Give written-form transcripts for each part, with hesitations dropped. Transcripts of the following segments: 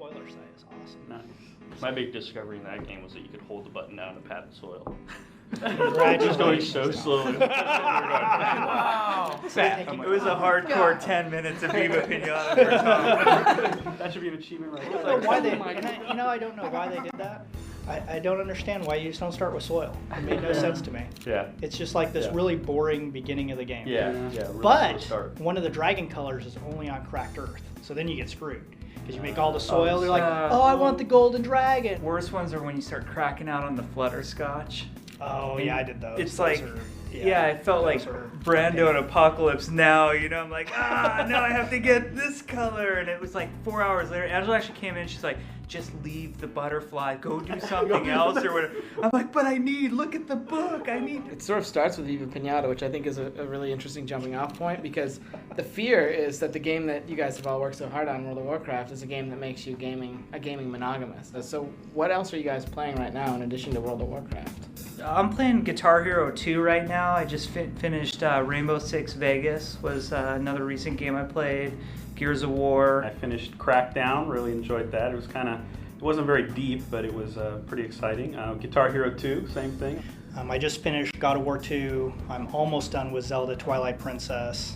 spoiler site is awesome. Nice. My big discovery in that game was that you could hold the button down to pat the soil. Congratulations. Just going so slowly. Wow. It was a hardcore 10 minutes of Viva Pinata for Tom. That should be an achievement right I there. don't know why they, and I don't know why they did that. I don't understand why you just don't start with soil. It made no sense to me. Yeah. It's just like this really boring beginning of the game. Yeah. Really But start. one of the dragon colors is only on cracked earth, so then you get screwed. Because you make all the soil, they're like, oh, I want the golden dragon. Worst ones are when you start cracking out on the flutterscotch. Oh, yeah, I did those. It's Those like, are- yeah, I felt like those are Brando in Apocalypse Now, you know, I'm like, now I have to get this color. And it was like 4 hours later, Angela actually came in, she's like, just leave the butterfly, go do something else or whatever. I'm like, but look at the book, I need. It sort of starts with Viva Pinata, which I think is a really interesting jumping off point, because the fear is that the game that you guys have all worked so hard on, World of Warcraft, is a game that makes you a gaming monogamous. So what else are you guys playing right now in addition to World of Warcraft? I'm playing Guitar Hero 2 right now. I just finished Rainbow Six Vegas, was another recent game I played. Gears of War. I finished Crackdown, really enjoyed that. It wasn't very deep, but it was pretty exciting. Guitar Hero 2, same thing. I just finished God of War 2. I'm almost done with Zelda Twilight Princess.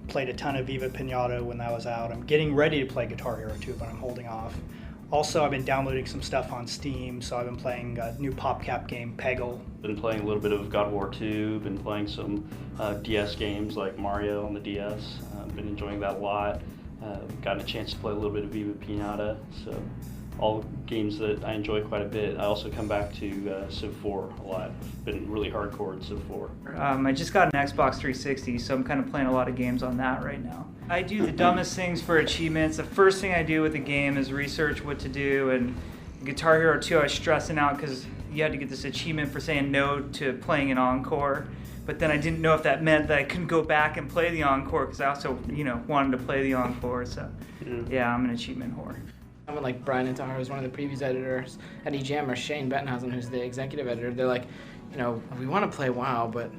Played a ton of Viva Pinata when that was out. I'm getting ready to play Guitar Hero 2, but I'm holding off. Also, I've been downloading some stuff on Steam, so I've been playing a new PopCap game, Peggle. Been playing a little bit of God of War 2, been playing some DS games like Mario on the DS. Been enjoying that a lot. Gotten a chance to play a little bit of Viva Pinata, so all games that I enjoy quite a bit. I also come back to Civ 4 a lot. Been really hardcore in Civ 4. I just got an Xbox 360, so I'm kind of playing a lot of games on that right now. I do the dumbest things for achievements. The first thing I do with the game is research what to do, and Guitar Hero 2 I was stressing out because you had to get this achievement for saying no to playing an encore. But then I didn't know if that meant that I couldn't go back and play the encore because I also, wanted to play the encore. So, yeah, I'm an achievement whore. Someone like Brian Intahar, who's one of the previews editors at EGM, or Shane Bettenhausen, who's the executive editor, they're like, we want to play WoW, but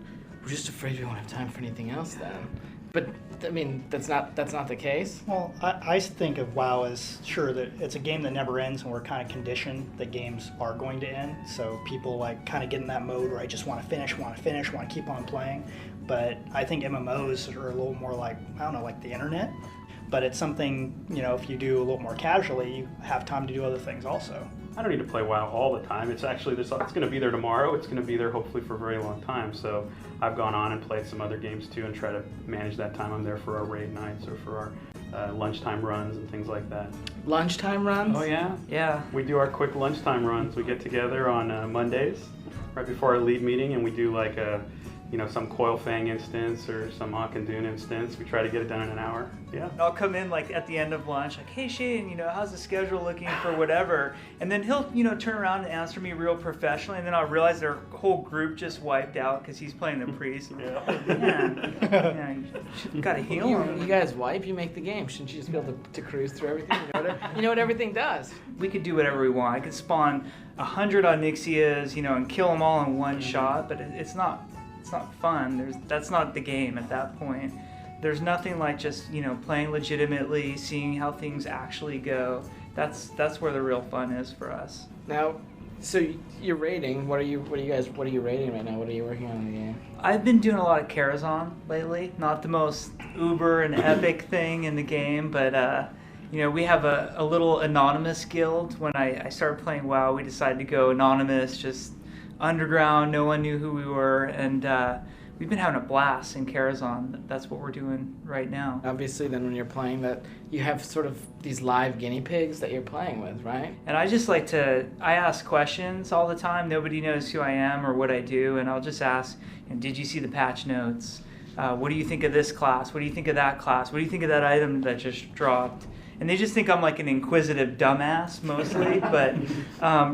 we're just afraid we won't have time for anything else then. But, I mean, that's not the case. Well, I think of WoW as, sure, that it's a game that never ends, and we're kind of conditioned that games are going to end. So people kind of get in that mode where I just want to finish, want to keep on playing. But I think MMOs are a little more like the internet. But it's something, if you do a little more casually, you have time to do other things also. I don't need to play WoW all the time. It's actually it's going to be there tomorrow. It's going to be there hopefully for a very long time. So I've gone on and played some other games too and try to manage that time. I'm there for our raid nights or for our lunchtime runs and things like that. Lunchtime runs? Oh yeah? Yeah. We do our quick lunchtime runs. We get together on Mondays right before our lead meeting, and we do like some Coil Fang instance or some Akandun instance. We try to get it done in an hour. Yeah. I'll come in at the end of lunch, like, hey Shane, how's the schedule looking for whatever? And then he'll, turn around and answer me real professionally, and then I'll realize their whole group just wiped out because he's playing the priest. Yeah, you gotta heal him. You guys wipe, you make the game. Shouldn't you just be able to cruise through everything? You know what everything does. We could do whatever we want. I could spawn 100 Onyxias, and kill them all in one shot, but it's not fun. That's not the game at that point. There's nothing like just, playing legitimately, seeing how things actually go. That's where the real fun is for us. Now, so you're rating. What are you rating right now? What are you working on in the game? I've been doing a lot of Karazhan lately. Not the most uber and epic thing in the game, but we have a little anonymous guild. When I started playing WoW, we decided to go anonymous, just underground. No one knew who we were, and we've been having a blast in Karazhan. That's what we're doing right now. Obviously, then when you're playing that, you have sort of these live guinea pigs that you're playing with, right? And I just I ask questions all the time. Nobody knows who I am or what I do, and I'll just ask, did you see the patch notes? What do you think of this class? What do you think of that class? What do you think of that item that just dropped? And they just think I'm like an inquisitive dumbass mostly, but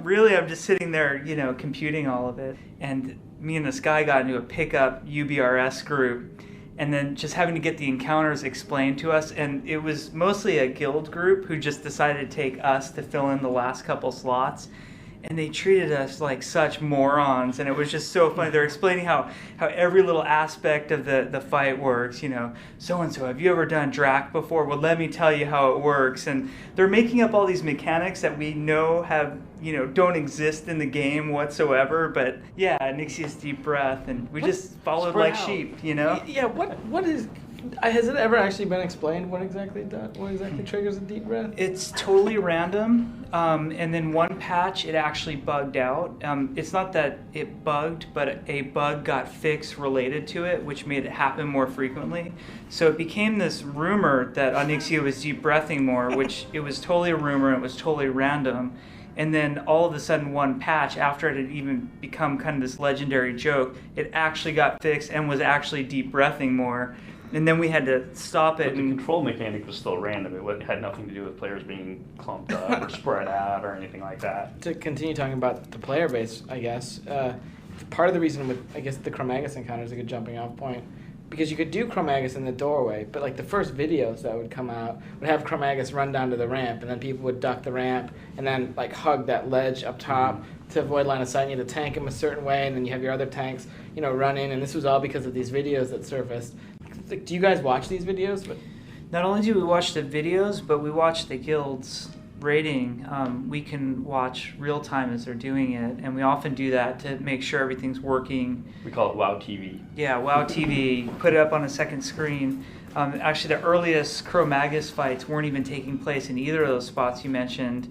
really I'm just sitting there, computing all of it. And me and this guy got into a pickup UBRS group, and then just having to get the encounters explained to us. And it was mostly a guild group who just decided to take us to fill in the last couple slots. and they treated us like such morons, and it was just so funny. They're explaining how every little aspect of the fight works. So and so, have you ever done Drac before? Well, let me tell you how it works. And they're making up all these mechanics that we know have don't exist in the game whatsoever. But yeah, Nixia's deep breath, and we just followed like sheep. Yeah. What is? Has it ever actually been explained what exactly triggers a deep breath? It's totally random, and then one patch it actually bugged out. It's not that it bugged, but a bug got fixed related to it, which made it happen more frequently. So it became this rumor that Onyxia was deep breathing more, which it was totally a rumor, and it was totally random. And then all of a sudden, one patch, after it had even become kind of this legendary joke, it actually got fixed and was actually deep breathing more. And then we had to stop it. But the control mechanic was still random. It had nothing to do with players being clumped up or spread out or anything like that. To continue talking about the player base, I guess, part of the reason with, I guess, the Chromagus encounter is a good jumping off point. Because you could do Chromagus in the doorway, but like the first videos that would come out would have Chromagus run down to the ramp, and then people would duck the ramp and then like hug that ledge up top to avoid line of sight. You had to tank him a certain way, and then you have your other tanks, run in, and this was all because of these videos that surfaced. Like, do you guys watch these videos? But not only do we watch the videos, but we watch the guild's rating. We can watch real time as they're doing it, and we often do that to make sure everything's working. We call it WoW TV. Yeah, WoW TV. Put it up on a second screen. Actually, the earliest Chromagus fights weren't even taking place in either of those spots you mentioned,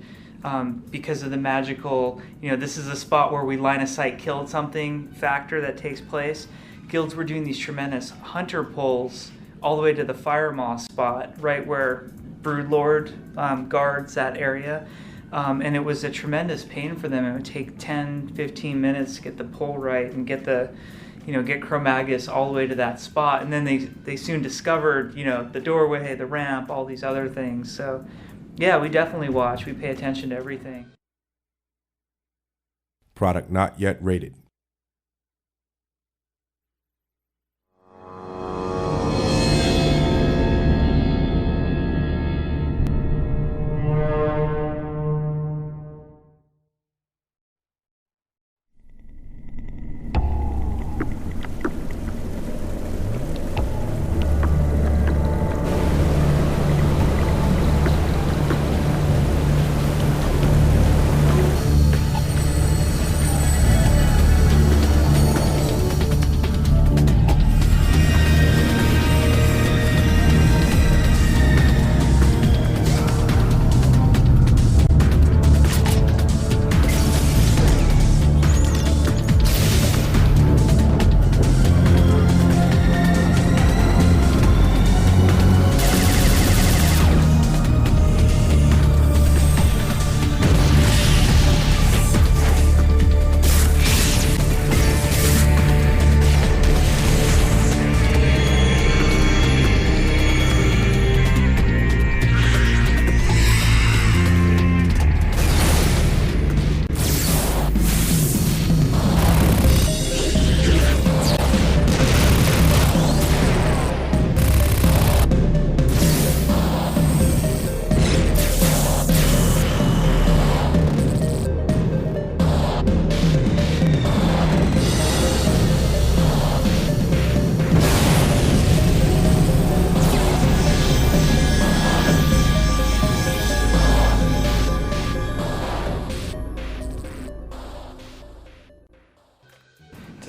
because of the magical, this is a spot where we line of sight killed something factor that takes place. Guilds were doing these tremendous hunter pulls all the way to the Fire Moth spot, right where Broodlord guards that area. And it was a tremendous pain for them. It would take 10, 15 minutes to get the pull right and get get Chromagus all the way to that spot. And then they soon discovered, the doorway, the ramp, all these other things. So yeah, we definitely watch. We pay attention to everything. Product not yet rated.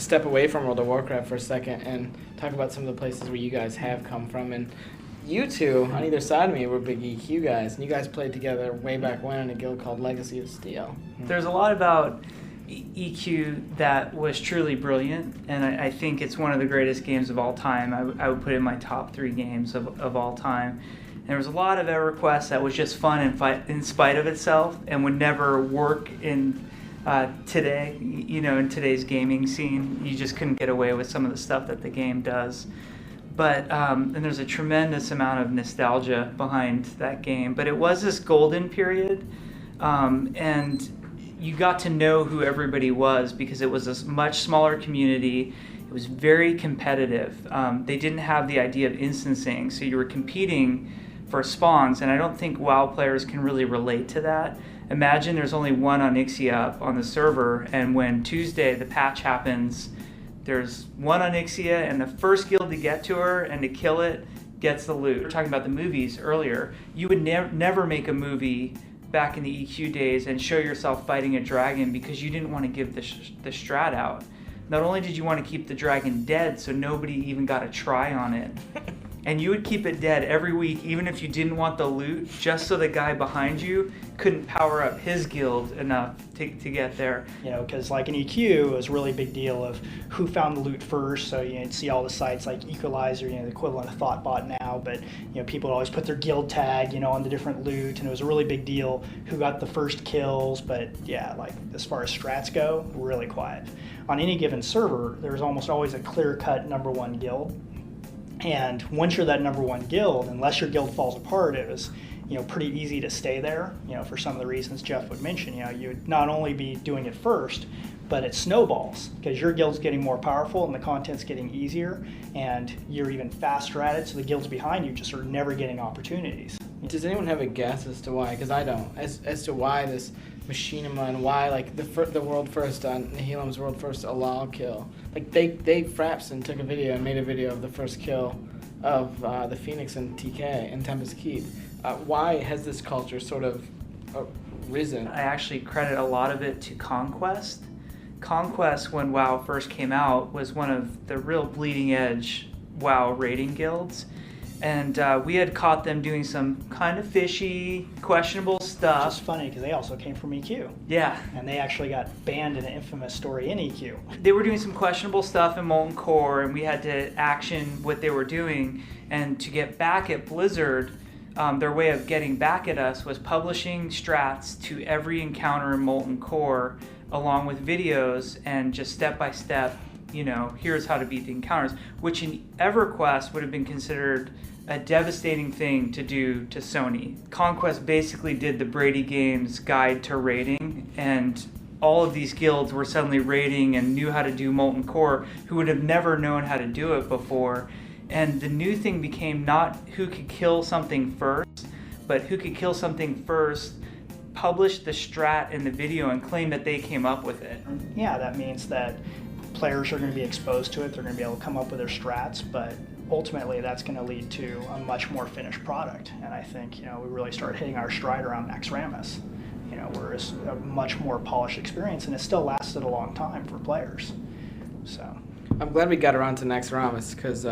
step away from World of Warcraft for a second and talk about some of the places where you guys have come from. And you two, on either side of me, were big EQ guys, and you guys played together way back when in a guild called Legacy of Steel. There's a lot about EQ that was truly brilliant, and I think it's one of the greatest games of all time. I would put it in my top 3 games of all time. And there was a lot of EverQuest that was just fun in spite of itself and would never work in today, in today's gaming scene. You just couldn't get away with some of the stuff that the game does. But and there's a tremendous amount of nostalgia behind that game. But it was this golden period, and you got to know who everybody was because it was a much smaller community. It was very competitive. They didn't have the idea of instancing, so you were competing for spawns, and I don't think WoW players can really relate to that. Imagine there's only one Onyxia up on the server, and when Tuesday the patch happens, there's one Onyxia, and the first guild to get to her and to kill it gets the loot. We were talking about the movies earlier. You would never make a movie back in the EQ days and show yourself fighting a dragon because you didn't want to give the strat out. Not only did you want to keep the dragon dead so nobody even got a try on it, and you would keep it dead every week even if you didn't want the loot, just so the guy behind you couldn't power up his guild enough to get there. You know, because like in EQ, it was a really big deal of who found the loot first. So you'd see all the sites like Equalizer, the equivalent of Thoughtbot now, but people would always put their guild tag, on the different loot, and it was a really big deal who got the first kills. But yeah, like as far as strats go, really quiet. On any given server, there's almost always a clear-cut number one guild. And once you're that number one guild, unless your guild falls apart, it was pretty easy to stay there, for some of the reasons Jeff would mention. You would not only be doing it first, but it snowballs because your guild's getting more powerful and the content's getting easier and you're even faster at it, so the guilds behind you just are never getting opportunities. Does anyone have a guess as to why? Because I don't. As to why this machinima and why the world first on Nehilim's world first Alal kill. Like they Frapson took a video and made a video of the first kill of the Phoenix and TK in Tempest Keep. Why has this culture sort of risen? I actually credit a lot of it to Conquest. Conquest, when WoW first came out, was one of the real bleeding edge WoW raiding guilds. And we had caught them doing some kind of fishy, questionable stuff. Which is funny because they also came from EQ. Yeah. And they actually got banned in an infamous story in EQ. They were doing some questionable stuff in Molten Core, and we had to action what they were doing. And to get back at Blizzard, their way of getting back at us was publishing strats to every encounter in Molten Core, along with videos and just step by step, here's how to beat the encounters, which in EverQuest would have been considered a devastating thing to do to Sony. Conquest basically did the Brady Games guide to raiding, and all of these guilds were suddenly raiding and knew how to do Molten Core who would have never known how to do it before. And the new thing became not who could kill something first, but who could kill something first, publish the strat in the video, and claim that they came up with it. Yeah, that means that players are going to be exposed to it. They're going to be able to come up with their strats, but ultimately that's going to lead to a much more finished product. And I think, we really started hitting our stride around Naxxramas, where it's a much more polished experience, and it still lasted a long time for players. So I'm glad we got around to Naxxramas because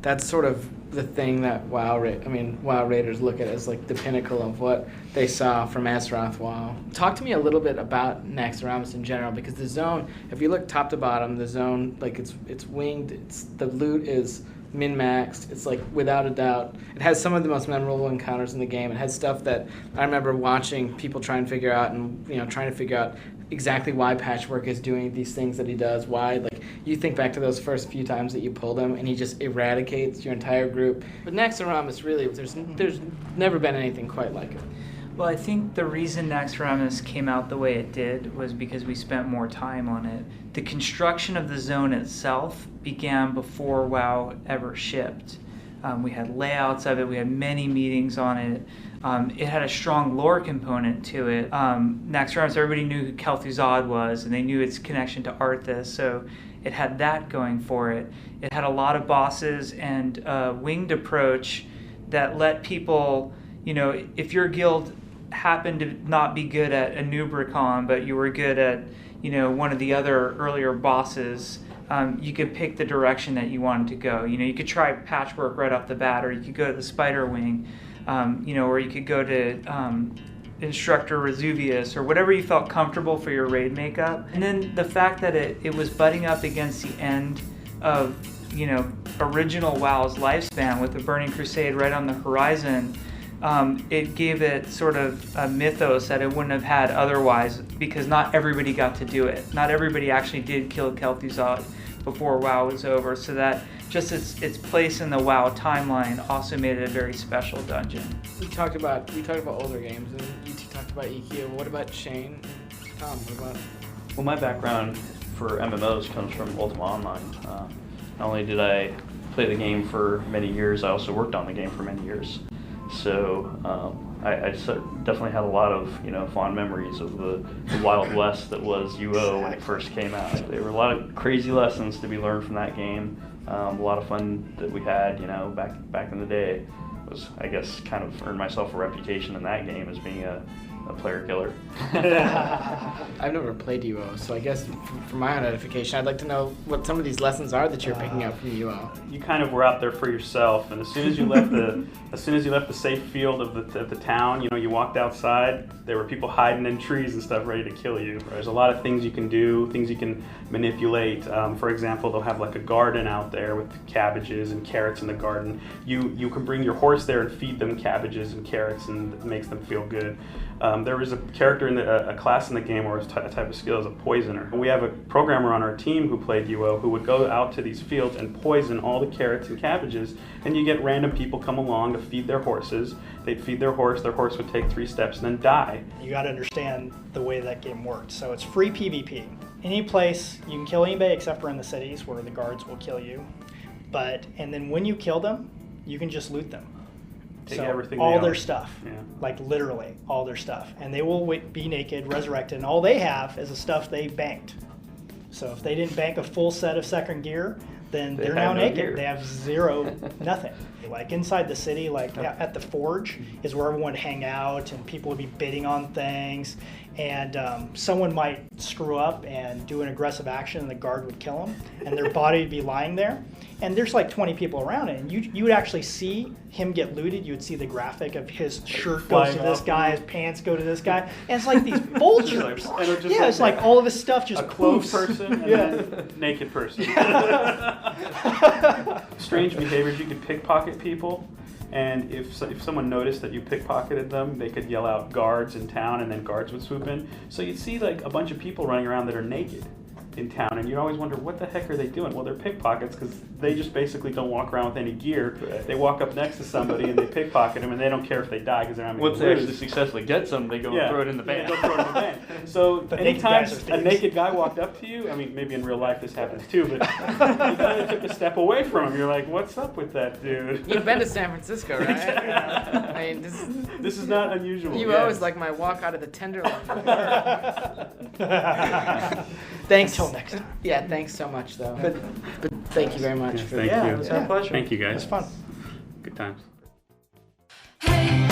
that's sort of the thing that WoW Raiders look at as like the pinnacle of what they saw from Azeroth WoW. Talk to me a little bit about Naxxramas in general, because the zone, if you look top to bottom, the zone, like it's winged, the loot is min-maxed. It's like without a doubt. It has some of the most memorable encounters in the game. It has stuff that I remember watching people try and figure out, and trying to figure out exactly why Patchwork is doing these things that he does. Why, like, you think back to those first few times that you pulled him and he just eradicates your entire group. But Naxxramas, really, there's never been anything quite like it. Well, I think the reason Naxxramas came out the way it did was because we spent more time on it. The construction of the zone itself began before WoW ever shipped. We had layouts of it, we had many meetings on it. It had a strong lore component to it. Naxxramas, everybody knew who Kel'Thuzad was, and they knew its connection to Arthas, so it had that going for it. It had a lot of bosses and a winged approach that let people, if your guild happened to not be good at Anubricon, but you were good at, one of the other earlier bosses, you could pick the direction that you wanted to go. You could try Patchwork right off the bat, or you could go to the Spider Wing, or you could go to Instructor Resuvius, or whatever you felt comfortable for your raid makeup. And then the fact that it was butting up against the end of, original WoW's lifespan with the Burning Crusade right on the horizon, it gave it sort of a mythos that it wouldn't have had otherwise, because not everybody got to do it. Not everybody actually did kill Kel'Thuzad before WoW was over, so that just its place in the WoW timeline also made it a very special dungeon. We talked about older games, and you two talked about EQ. What about Shane? Tom, what about? Well, my background for MMOs comes from Ultima Online. Not only did I play the game for many years, I also worked on the game for many years. So definitely had a lot of fond memories of the Wild West that was UO when it first came out. There were a lot of crazy lessons to be learned from that game. A lot of fun that we had, back in the day. Was, I guess, kind of earned myself a reputation in that game as being a player killer. I've never played UO, so I guess for my own edification, I'd like to know what some of these lessons are that you're picking up from UO. You kind of were out there for yourself, and as soon as you left the safe field of the town, you walked outside. There were people hiding in trees and stuff, ready to kill you. There's a lot of things you can do, things you can manipulate. For example, they'll have like a garden out there with cabbages and carrots in the garden. You can bring your horse there and feed them cabbages and carrots, and it makes them feel good. There was a character in a class in the game, or a type of skill, is a poisoner. We have a programmer on our team who played UO who would go out to these fields and poison all the carrots and cabbages, and you get random people come along to feed their horses. They'd feed their horse would take 3 steps and then die. You got to understand the way that game works. So it's free PvP. Any place you can kill anybody except for in the cities where the guards will kill you. And then when you kill them, you can just loot them. Take so everything all they their own. stuff, Yeah. like literally all their stuff, and they will be naked, resurrected, and all they have is the stuff they banked. So if they didn't bank a full set of second gear, then they're now no naked. gear. They have zero, nothing. Like inside the city, like at the Forge, is where everyone would hang out, and people would be bidding on things, and someone might screw up and do an aggressive action, and the guard would kill them, and their body would be lying there. And there's like 20 people around it, and you would actually see him get looted. You would see the graphic of his shirt goes to this guy, his pants go to this guy, and it's like these vultures. Yeah, it's like all of his stuff just A clothed poofs. person and then naked person. Strange behaviors. You could pickpocket people, and if someone noticed that you pickpocketed them, they could yell out guards in town, and then guards would swoop in. So you'd see like a bunch of people running around that are naked in town, and you always wonder, what the heck are they doing? Well, they're pickpockets, because they just basically don't walk around with any gear. They walk up next to somebody and they pickpocket them, and they don't care if they die because they're not going Once to they lose. actually successfully get some, they go and throw it in the Yeah, van. go throw it in the van. So But naked anytime guys are a thieves. naked guy walked up to you, I mean, maybe in real life this happens too, but you kind of took a step away from him. You're like, what's up with that dude? You've been to San Francisco, right? I mean, This is not unusual. UO is like my walk out of the Tenderloin. Thanks. Until next time. Yeah, thanks so much, though. But thank you very much for Thank Yeah, you. it was our pleasure. Thank you, guys. It was fun. Good times. Hey.